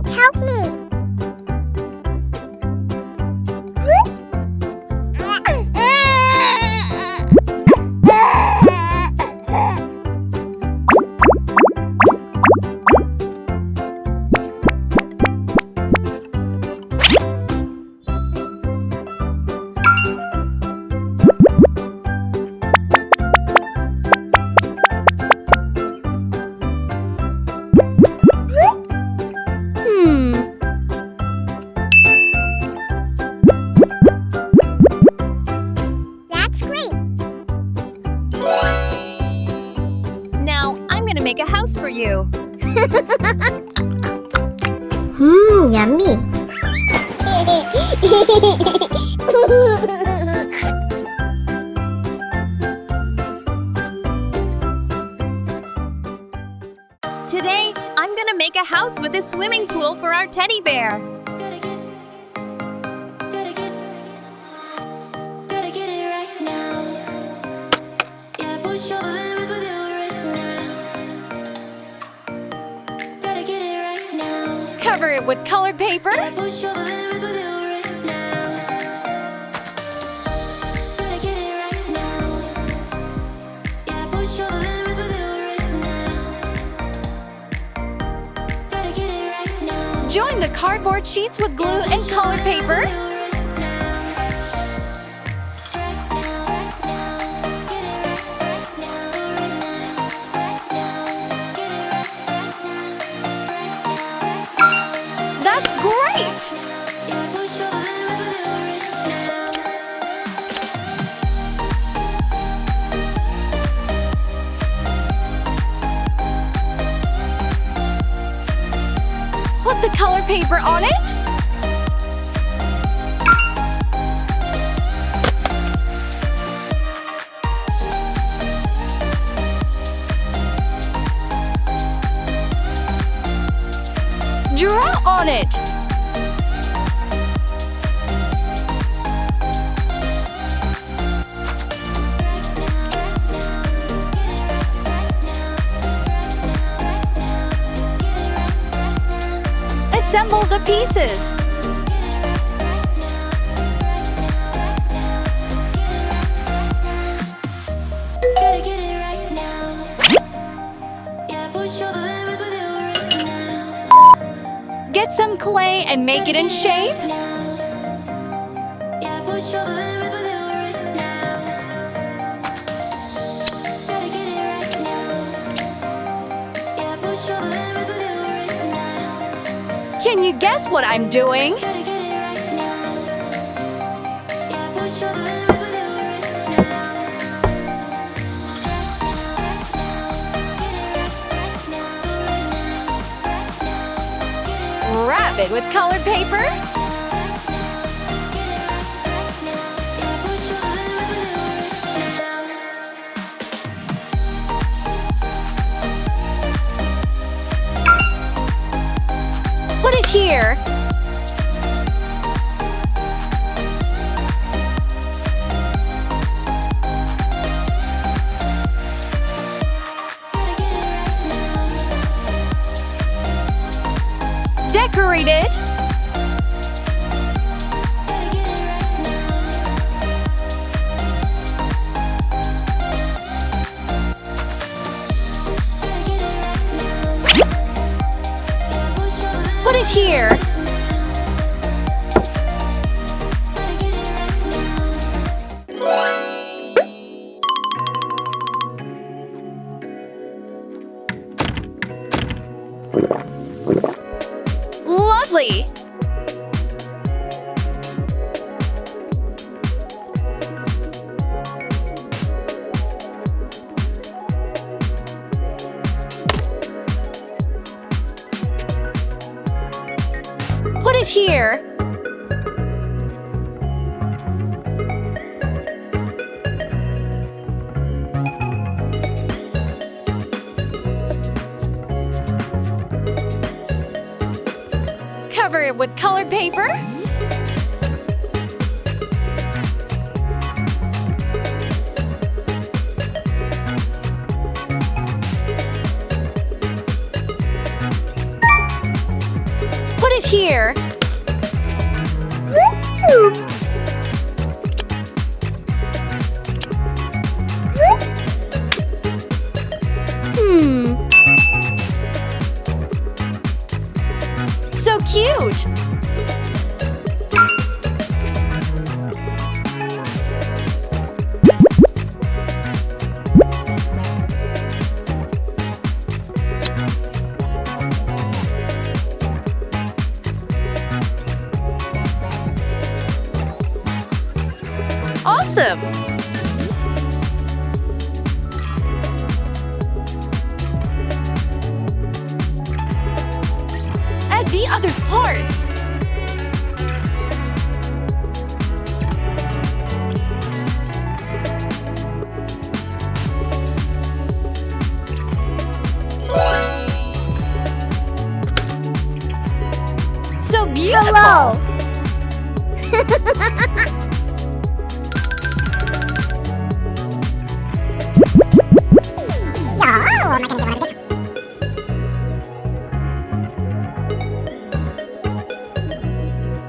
help me! That's great! Now I'm gonna make a house for you. Yummy! Today, I'm gonna make a house with a swimming pool for our teddy bear. Cover it with colored paper. Join the cardboard sheets with glue and colored paper. That's great! Put the colored paper on it. Draw on it. Assemble the pieces. Get some clay and make it in shape. Can you guess what I'm doing? Wrap it with colored paper. Put it here. Decorate it. Put it here. Lovely! Put it here. Cover it with colored paper. Put it here. So cute. Awesome! Add the other parts. So beautiful! Hello.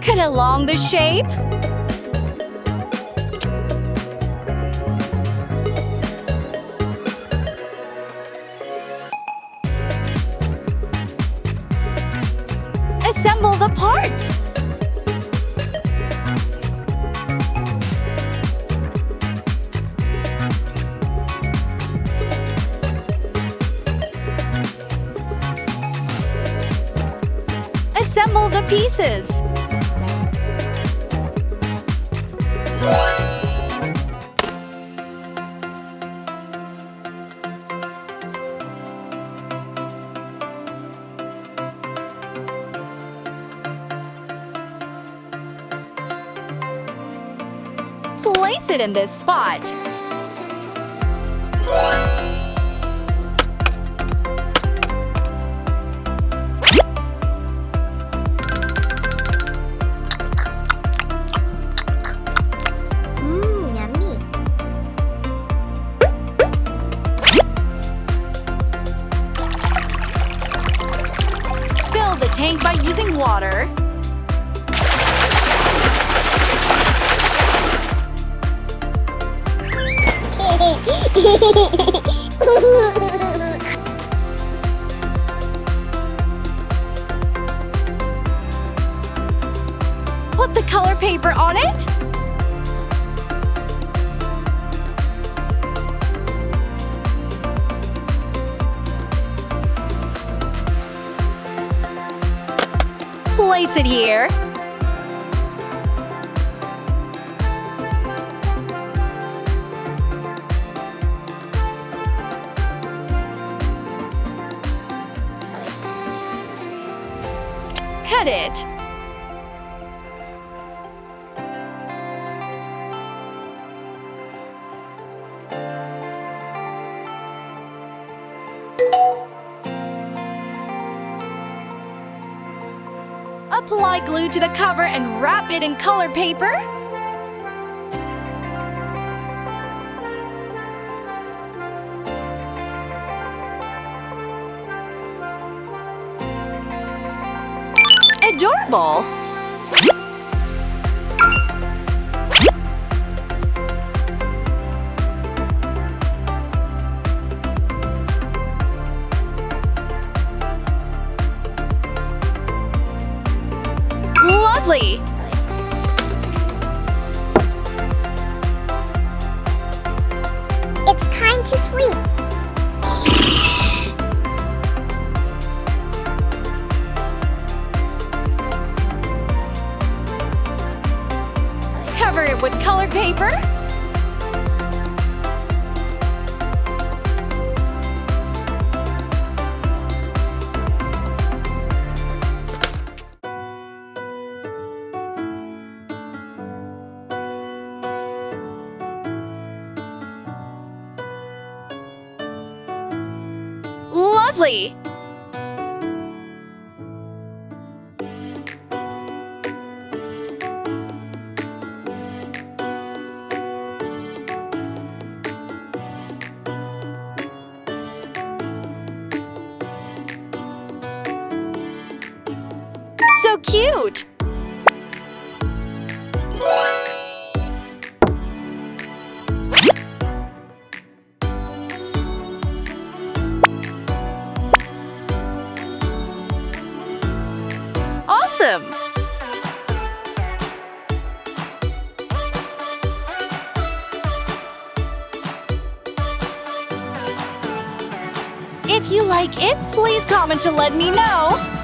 Cut along the shape. Assemble the parts. Assemble the pieces. Place it in this spot. Yummy. Fill the tank by using water. Put the color paper on it. Place it here. Cut it. Apply glue to the cover and wrap it in colored paper. Adorable! Lovely! It's time to sleep. Cover it with colored paper. Lovely! So so cute! Awesome! If you like it, please comment to let me know.